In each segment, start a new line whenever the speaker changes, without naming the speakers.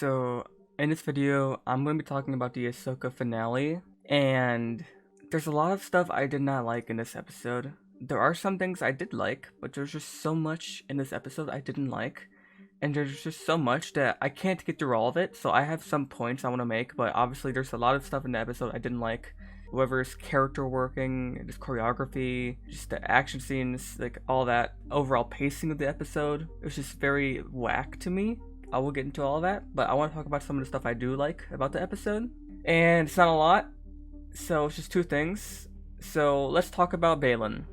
So, in this video, I'm going to be talking about the Ahsoka finale, and there's a lot of stuff I did not like in this episode. There are some things I did like, but there's just so much in this episode I didn't like, and there's just so much that I can't get through all of it, so I have some points I want to make, but obviously there's a lot of stuff in the episode I didn't like. Whether it's character working, just choreography, just the action scenes, like all that overall pacing of the episode, it was just very whack to me. I will get into all of that, but I want to talk about some of the stuff I do like about the episode. And it's not a lot, so it's just two things. So let's talk about Balin.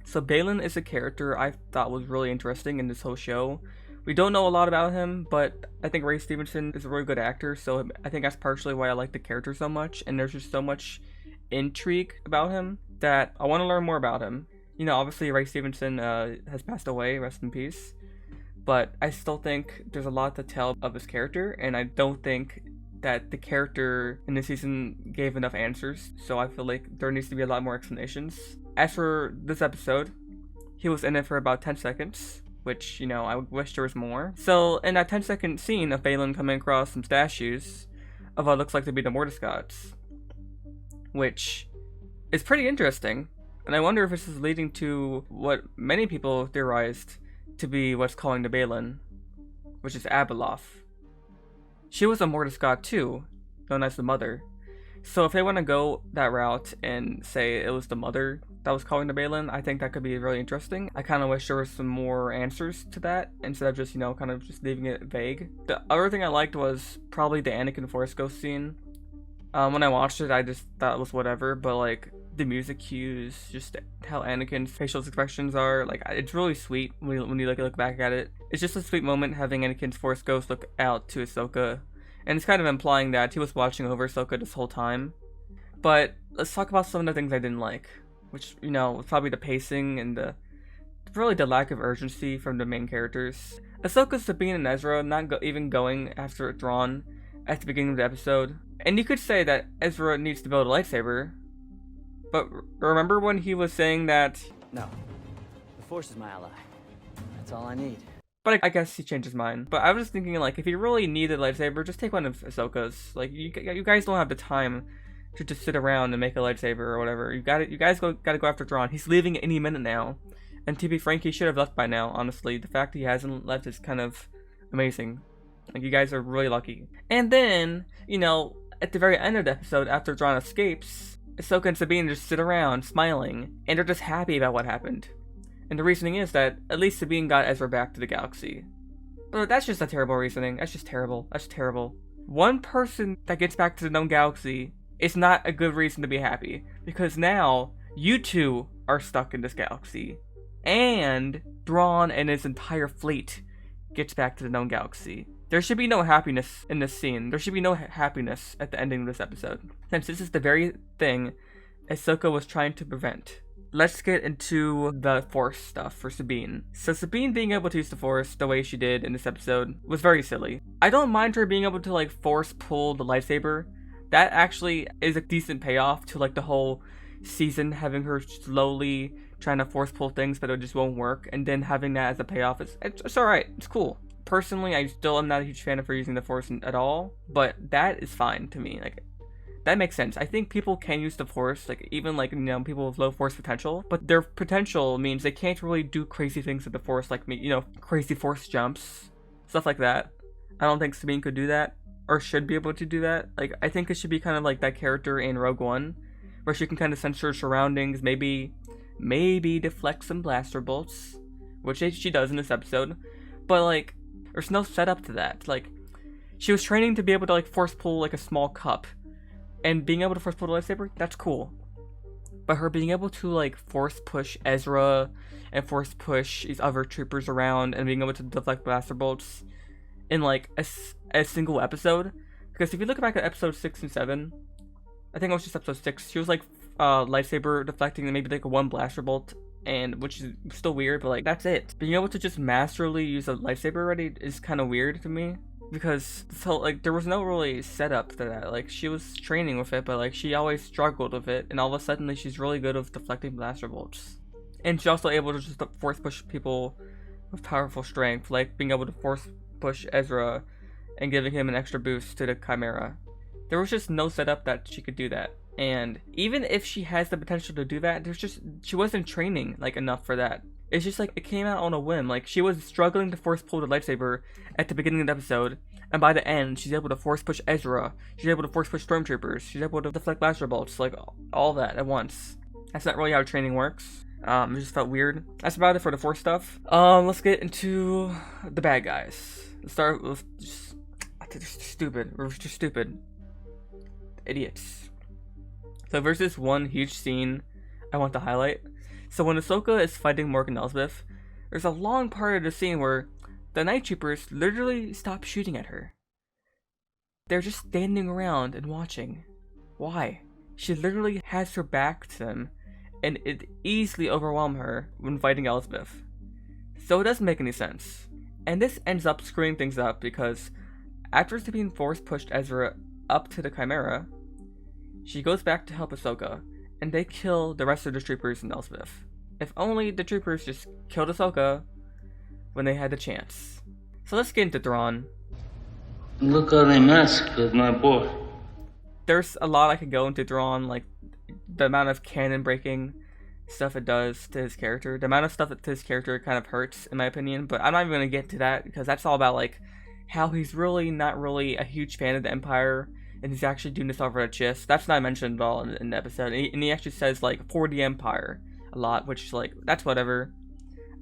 So Balin is a character I thought was really interesting in this whole show. We don't know a lot about him, but I think Ray Stevenson is a really good actor, so I think that's partially why I like the character so much, and there's just so much intrigue about him that I want to learn more about him. You know, obviously Ray Stevenson has passed away, rest in peace, but I still think there's a lot to tell of his character, and I don't think that the character in this season gave enough answers, so I feel like there needs to be a lot more explanations. As for this episode, he was in it for about 10 seconds, which, you know, I wish there was more. So, in that 10-second scene of Balin coming across some statues of what looks like to be the Mortiscots, which is pretty interesting, and I wonder if this is leading to what many people theorized to be what's calling the Balin, which is Abeloth. She was a Mortiscot too, known as the Mother. So if they want to go that route and say it was the Mother that was calling the Balin, I think that could be really interesting. I kind of wish there was some more answers to that instead of just, you know, kind of just leaving it vague. The other thing I liked was probably the Anakin Force Ghost scene. When I watched it, I just thought it was whatever, but like the music cues, just how Anakin's facial expressions are, like it's really sweet when you look back at it. It's just a sweet moment having Anakin's Force Ghost look out to Ahsoka, and it's kind of implying that he was watching over Ahsoka this whole time. But let's talk about some of the things I didn't like, which, you know, was probably the pacing and really the lack of urgency from the main characters. Ahsoka, Sabine, and Ezra not even going after Thrawn at the beginning of the episode. And you could say that Ezra needs to build a lightsaber, but remember when he was saying that...
No, the Force is my ally. That's all I need.
But I guess he changed his mind. But I was thinking, like, if you really needed a lightsaber, just take one of Ahsoka's. Like, you guys don't have the time to just sit around and make a lightsaber or whatever. You guys gotta go after Thrawn. He's leaving any minute now. And to be frank, he should have left by now, honestly. The fact that he hasn't left is kind of amazing. Like, you guys are really lucky. And then, you know, at the very end of the episode, after Thrawn escapes, Ahsoka and Sabine just sit around, smiling, and they're just happy about what happened. And the reasoning is that at least Sabine got Ezra back to the galaxy. But that's just a terrible reasoning. That's just terrible. That's terrible. One person that gets back to the known galaxy is not a good reason to be happy, because now you two are stuck in this galaxy, and Thrawn and his entire fleet gets back to the known galaxy. There should be no happiness in this scene. There should be no happiness at the ending of this episode, since this is the very thing Ahsoka was trying to prevent. Let's get into the Force stuff for Sabine. So Sabine being able to use the Force the way she did in this episode was very silly. I don't mind her being able to like Force pull the lightsaber. That actually is a decent payoff to like the whole season, having her slowly trying to Force pull things but it just won't work, and then having that as a payoff it's alright, it's cool. Personally, I still am not a huge fan of her using the Force at all, but that is fine to me. Like, that makes sense. I think people can use the Force, like, even, like, you know, people with low Force potential, but their potential means they can't really do crazy things with the Force, like, you know, crazy Force jumps, stuff like that. I don't think Sabine could do that, or should be able to do that. Like, I think it should be kind of like that character in Rogue One, where she can kind of sense her surroundings, maybe deflect some blaster bolts, which she does in this episode, but, like, there's no setup to that. Like, she was training to be able to, like, Force pull, like, a small cup. And being able to Force pull the lightsaber, that's cool. But her being able to, like, Force push Ezra and Force push these other troopers around and being able to deflect blaster bolts in, like, a single episode. Because if you look back at episode 6 and 7, I think it was just episode 6, she was, like, lightsaber deflecting and maybe, like, a one blaster bolt, and which is still weird, but like that's it. Being able to just masterly use a lightsaber already is kind of weird to me, because so like there was no really setup to that. Like, she was training with it, but like she always struggled with it, and all of a sudden like, she's really good with deflecting blaster bolts, and she's also able to just Force push people with powerful strength, like being able to Force push Ezra and giving him an extra boost to the Chimera. There was just no setup that she could do that. And even if she has the potential to do that, she wasn't training like enough for that. It's just like it came out on a whim. Like she was struggling to force pull the lightsaber at the beginning of the episode, and by the end, she's able to force push Ezra. She's able to force push stormtroopers. She's able to deflect blaster bolts, like all that at once. That's not really how training works. It just felt weird. That's about it for the Force stuff. Let's get into the bad guys. Let's start with they're stupid. We're just stupid. Idiots. So there's this one huge scene I want to highlight. So when Ahsoka is fighting Morgan Elsbeth, there's a long part of the scene where the night troopers literally stop shooting at her. They're just standing around and watching. Why? She literally has her back to them, and it easily overwhelmed her when fighting Elsbeth. So it doesn't make any sense. And this ends up screwing things up because after Sabine force pushed Ezra up to the Chimera, she goes back to help Ahsoka, and they kill the rest of the troopers in Elsbeth. If only the troopers just killed Ahsoka when they had the chance. So let's get into Thrawn.
Look how they massacred my boy.
There's a lot I could go into Thrawn, like the amount of canon breaking stuff it does to his character. The amount of stuff that to his character kind of hurts, in my opinion, but I'm not even going to get to that because that's all about like how he's really not really a huge fan of the Empire and he's actually doing this over a chiss. That's not mentioned at all in the episode. And he actually says like for the Empire a lot, which is like, that's whatever.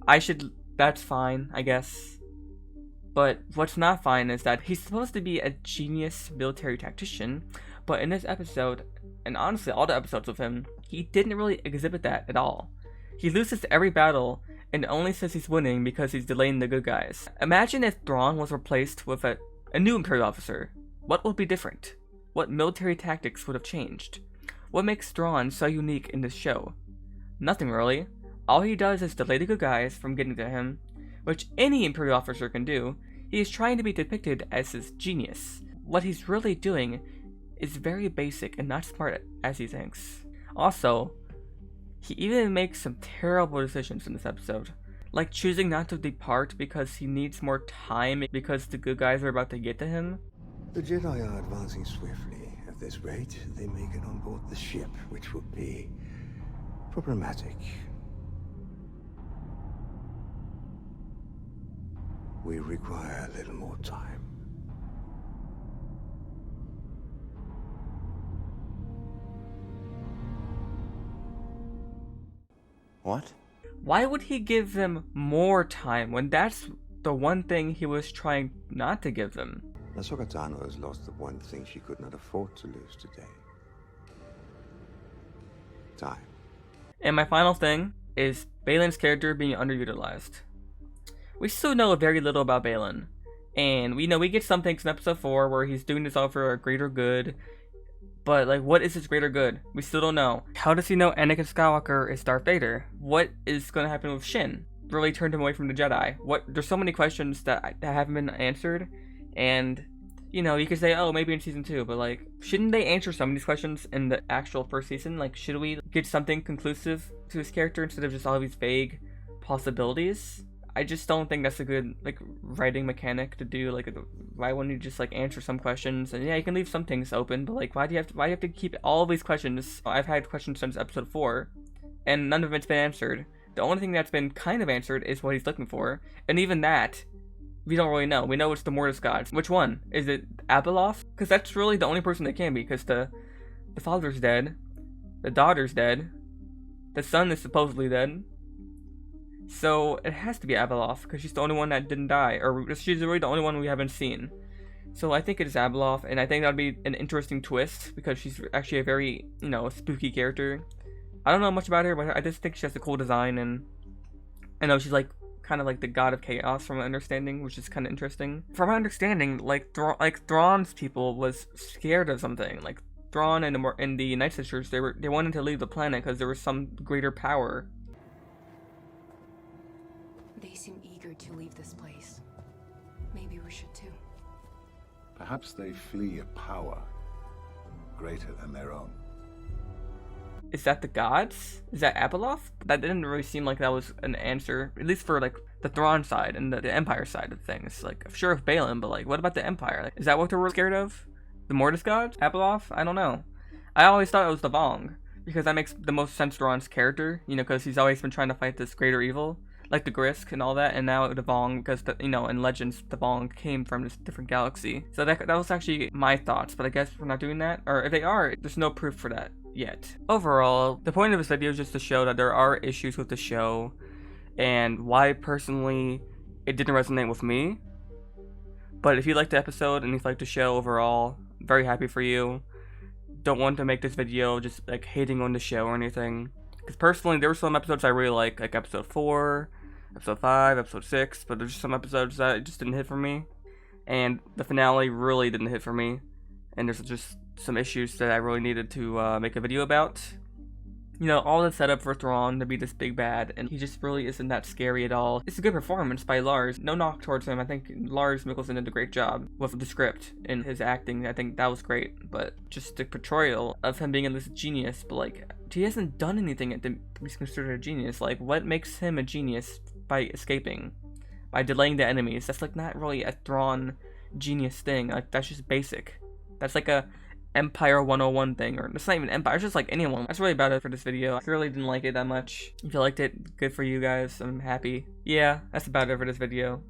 That's fine, I guess. But what's not fine is that he's supposed to be a genius military tactician, but in this episode, and honestly all the episodes with him, he didn't really exhibit that at all. He loses every battle and only says he's winning because he's delaying the good guys. Imagine if Thrawn was replaced with a new Imperial officer. What would be different? What military tactics would have changed? What makes Thrawn so unique in this show? Nothing really. All he does is delay the good guys from getting to him, which any Imperial officer can do. He is trying to be depicted as his genius. What he's really doing is very basic and not smart as he thinks. Also, he even makes some terrible decisions in this episode, like choosing not to depart because he needs more time because the good guys are about to get to him.
The Jedi are advancing swiftly. At this rate, they may get on board the ship, which would be problematic. We require a little more time.
What?
Why would he give them more time when that's the one thing he was trying not to give them?
Ahsoka Tano has lost the one thing she could not afford to lose today. Time.
And my final thing is Balin's character being underutilized. We still know very little about Balin, and we know we get some things in episode 4 where he's doing this all for a greater good, but like, what is his greater good? We still don't know. How does he know Anakin Skywalker is Darth Vader? What is going to happen with Shin? Really turned him away from the Jedi? There's so many questions that haven't been answered, and you know, you could say, oh, maybe in season 2, but like, shouldn't they answer some of these questions in the actual first season? Like, should we get something conclusive to his character instead of just all these vague possibilities? I just don't think that's a good like writing mechanic to do. Like, why wouldn't you just like answer some questions? And yeah, you can leave some things open, but like, why do you have to keep all of these questions? I've had questions since episode 4, and none of it's been answered. The only thing that's been kind of answered is what he's looking for, and even that, we don't really know. We know it's the Mortis gods. Which one? Is it Abeloth? Because that's really the only person that can be, because the father's dead, the daughter's dead, the son is supposedly dead. So it has to be Abeloth, because she's the only one that didn't die, or she's really the only one we haven't seen. So I think it is Abeloth, and I think that'd be an interesting twist, because she's actually a very, you know, spooky character. I don't know much about her, but I just think she has a cool design, and I know she's like kind of like the god of chaos from my understanding, which is kind of interesting. From my understanding, like Thrawn's people was scared of something. Like Thrawn and the Night Sisters, they wanted to leave the planet because there was some greater power.
They seem eager to leave this place. Maybe we should too.
Perhaps they flee a power greater than their own.
Is that the gods? Is that Abeloth? That didn't really seem like that was an answer, at least for like the Thrawn side and the Empire side of things. Like, sure, of Balin, but like, what about the Empire? Like, is that what they're scared of? The Mortis God? Abeloth? I don't know. I always thought it was the Vong, because that makes the most sense to Thrawn's character, you know, because he's always been trying to fight this greater evil, like the Grisk and all that, and now the Vong, because, you know, in Legends, the Vong came from this different galaxy. So that was actually my thoughts, but I guess we're not doing that, or if they are, there's no proof for that yet. Overall, the point of this video is just to show that there are issues with the show, and why personally it didn't resonate with me. But if you liked the episode and you liked the show overall, I'm very happy for you. Don't want to make this video just like hating on the show or anything, because personally there were some episodes I really like episode 4, episode 5, episode 6, but there's some episodes that just didn't hit for me, and the finale really didn't hit for me, and there's just some issues that I really needed to make a video about. You know, all the setup for Thrawn to be this big bad, and he just really isn't that scary at all. It's a good performance by Lars. No knock towards him. I think Lars Mikkelsen did a great job with the script and his acting. I think that was great. But just the portrayal of him being this genius, but like, he hasn't done anything to be considered a genius. Like, what makes him a genius by escaping? By delaying the enemies? That's like not really a Thrawn genius thing. Like, that's just basic. That's like a Empire 101 thing, or it's not even Empire, it's just like anyone. That's really about it for this video. I really didn't like it that much. If you liked it, good for you guys. I'm happy. Yeah, that's about it for this video.